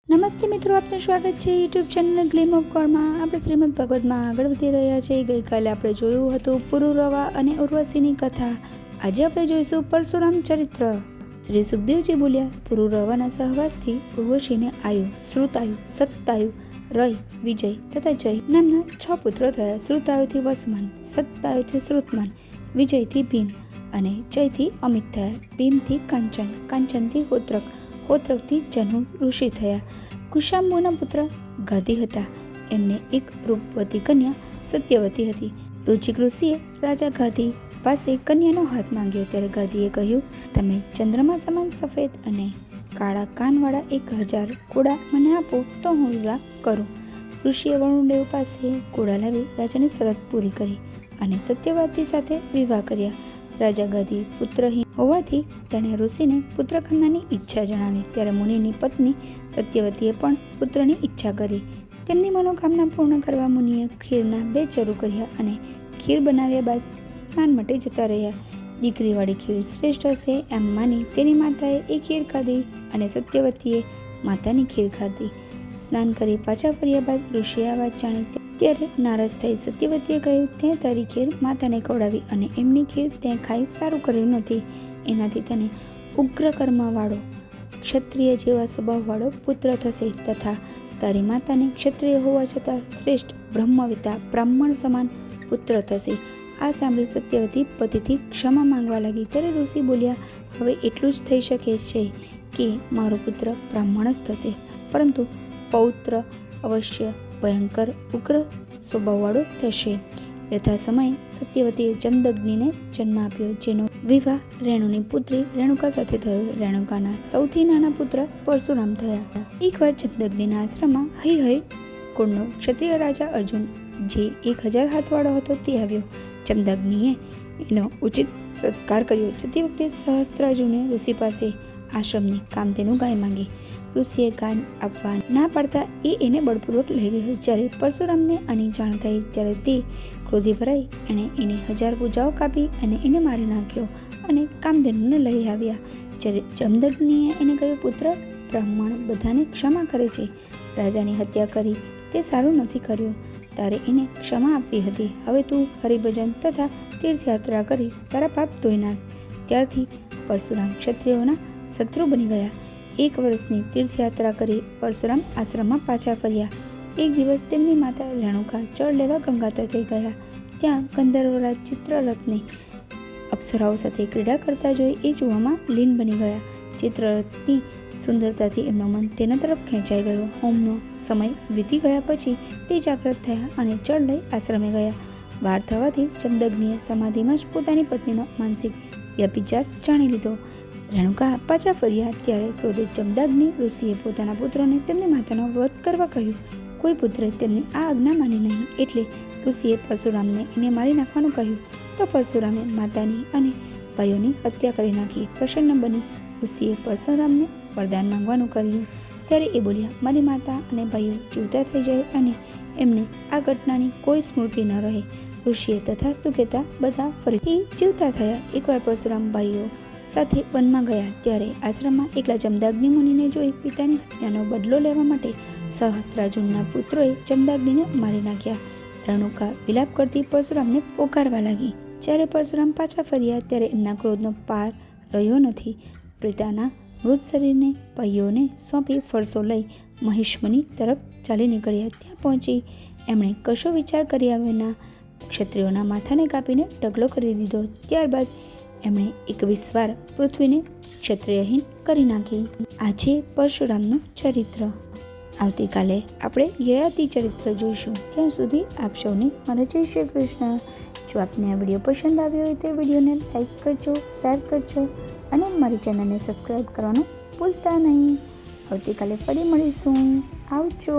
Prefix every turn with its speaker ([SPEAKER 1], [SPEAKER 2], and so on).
[SPEAKER 1] નમસ્તે મિત્રો, આપનું સ્વાગત છે યુટ્યુબ ચેનલ ગ્લીમ ઓફ ગોડમાં. આપણે શ્રીમદ ભાગવતમાં આગળ વધી રહ્યા છીએ. ગઈકાલે આપણે જોયું હતું પુરુરવા અને ઉર્વશીની કથા. આજે આપણે જોઈશું પરશુરામ ચરિત્ર. શ્રી સુખદેવજી બોલ્યા, પુરુરવાના સહવાસથી ઉર્વશીને આયુ, શ્રુતાયુ, સત્તાયુ, રય, વિજય તથા જય નામના 6 પુત્રો થયા. શ્રુતાયુથી વસુમાન, સત્તાયુથી શ્રુતમાન, વિજયથી ભીમ અને જયથી અમિત થયા. ભીમથી કાંચન, કાંચનથી હોત્રક, હોત્રકથી જનુ ઋષિ થયા. કુશાંબુના પુત્ર ગાદી હતા. એમને એક રૂપવતી કન્યા સત્યવતી હતી. રુચિક ઋષિએ રાજા ગાદી પાસે કન્યાનો હાથ માંગ્યો. ત્યારે ગાદીએ કહ્યું, તમે ચંદ્રમા સમાન સફેદ અને કાળા કાનવાળા 1000 ઘોડા મને આપો તો હું વિવાહ કરું. ઋષિએ વરુણદેવ પાસે ઘોડા લાવી રાજાની શરત પૂરી કરી અને સત્યવતી સાથે વિવાહ કર્યા. રાજા ગાદી પુત્રહીન હોવાથી તેણે ઋષિને પુત્ર કન્યાની ઈચ્છા જણાવી. ત્યારે મુનિની પત્ની સત્યવતીએ પણ પુત્રની ઈચ્છા કરી. તેમની મનોકામના પૂર્ણ કરવા મુનિએ ખીરના 2 ચરુ કર્યા અને ખીર બનાવ્યા બાદ સ્નાન માટે જતા રહ્યા. દીકરીવાળી ખીર શ્રેષ્ઠ હશે એમ માની તેની માતાએ એ ખીર ખાધી અને સત્યવતીએ માતાની ખીર ખાધી. સ્નાન કરી પાછા ફર્યા બાદ ઋષિએ આ વાત જાણી. ત્યારે નારાજ થઈ સત્યવતીએ કહ્યું, તે તારી ખીર માતાને ખવડાવી અને એમની ખીર તે ખાઈ સારું કર્યું નથી. એનાથી તને ઉગ્ર કર્મવાળો, ક્ષત્રિય જેવા સ્વભાવવાળો પુત્ર થશે તથા તારી માતાને ક્ષત્રિય હોવા છતાં શ્રેષ્ઠ બ્રહ્મવિતા બ્રાહ્મણ સમાન પુત્ર થશે. આ સાંભળી સત્યવતી પતિથી ક્ષમા માંગવા લાગી. ત્યારે ઋષિ બોલ્યા, હવે એટલું જ થઈ શકે છે કે મારો પુત્ર બ્રાહ્મણ જ થશે, પરંતુ પૌત્ર અવશ્ય ભયંકર ઉગ્ર સ્વભાવવાળો થશે. યથા સમયે સત્યવતીએ જમદગ્નિને જન્મ આપ્યો, જેનો વિવાહ રેણુની પુત્રી રેણુકા સાથે થયો. રેણુકાના સૌથી નાના પુત્ર પરશુરામ થયા. એકવાર જમદગ્નિના આશ્રમમાં હૈ કુળનો ક્ષત્રિય રાજા અર્જુન, જે 1000 હાથવાળો હતો, તે આવ્યો. જમદગ્નિએ એનો ઉચિત સત્કાર કર્યો. જતી વખતે સહસ્ત્રાર્જુને ઋષિ પાસે આશ્રમની કામધેનુ ગાય માંગી. ઋષિએ ગાય આપવા ના પાડતા એને બળપૂર્વક લઈ ગયો. જ્યારે પરશુરામને આની જાણ થઈ ત્યારે તે ક્રોધી ભરાઈ એણે એની 1000 ભુજાઓ કાપી અને એને મારી નાખ્યો અને કામધેનુને લઈ આવ્યા. જ્યારે જમદગ્નિએ એને કહ્યું, પુત્ર બ્રાહ્મણ બધાને ક્ષમા કરે છે, રાજાની હત્યા કરી તે સારું નથી કર્યું, તારે એને ક્ષમા આપવી હતી. હવે તું હરિભજન તથા તીર્થયાત્રા કરી તારા પાપ ધોઈ નાખ. ત્યારથી પરશુરામ ક્ષત્રિયોના શત્રુ બની ગયા. 1 વર્ષની તીર્થયાત્રા કરી પરશુરામ આશ્રમમાં પાછા ફર્યા. એક દિવસ તેમની માતા રેણુકા જળ લેવા ગંગા તટે ગયા. ત્યાં ગંધર્વરાજ ચિત્રરથને અપ્સરાઓ સાથે ક્રીડા કરતા જોઈ એ જોવામાં લીન બની ગયા. ચિત્રરથની સુંદરતાથી એમનું મન તેના તરફ ખેંચાઈ ગયો. હોમનો સમય વીતી ગયા પછી તે જાગૃત થયા અને જળ લઈ આશ્રમે ગયા. વાર થવાથી જમદગ્નિએ સમાધિમાં જ પોતાની પત્નીનો માનસિક વ્યભિચાર જાણી લીધો. રેણુકા પાછા ફર્યા ત્યારે ક્રોધિત જમદગ્નિ ઋષિએ પોતાના પુત્રોને તેમની માતાનો વધ કરવા કહ્યું. કોઈ પુત્રે તેમની આ આજ્ઞા માની નહીં, એટલે ઋષિએ પરશુરામને એને મારી નાખવાનું કહ્યું. તો પરશુરામે માતાની અને ભાઈઓની હત્યા કરી નાખી. પ્રસન્ન બની ઋષિએ પરશુરામને વરદાન માંગવાનું કહ્યું. ત્યારે એ બોલ્યા, મારી માતા અને ભાઈઓ જીવતા થઈ જાય અને એમને આ ઘટનાની કોઈ સ્મૃતિ ન રહે. ઋષિએ તથાસ્તુ કહેતા બધા ફરીથી જીવતા થયા. એકવાર પરશુરામ ભાઈઓ સાથે વનમાં ગયા ત્યારે આશ્રમમાં એકલા જમદગ્નિ મુનિને જોઈ પિતાની હત્યાનો બદલો લેવા માટે સહસ્ત્રાર્જુનના પુત્રોએ જમદગ્નિને મારી નાખ્યા. રેણુકા વિલાપ કરતી પરશુરામને પોકારવા લાગી. જ્યારે પરશુરામ પાછા ફર્યા ત્યારે એમના ક્રોધનો પાર રહ્યો નથી. પિતાના મૃત શરીરને ભાઈઓને સોંપી ફરસો લઈ મહિષ્મની તરફ ચાલી નીકળ્યા. ત્યાં પહોંચી એમણે કશો વિચાર કર્યા વિના ક્ષત્રિયોના માથાને કાપીને ઢગલો કરી દીધો. ત્યારબાદ એમણે 21 વાર પૃથ્વીને ક્ષત્રિયહીન કરી નાખી. આજે પરશુરામનું ચરિત્ર. આવતીકાલે આપણે યયાતિ ચરિત્ર જોઈશું. ત્યાં સુધી આપ સૌને મારા જય શ્રી કૃષ્ણ. જો આપને આ વિડીયો પસંદ આવ્યો હોય તો વિડીયોને લાઈક કરજો, શેર કરજો અને મારી ચેનલને સબસ્ક્રાઈબ કરવાનું ભૂલતા નહીં. આવતીકાલે ફરી મળીશું. આવજો.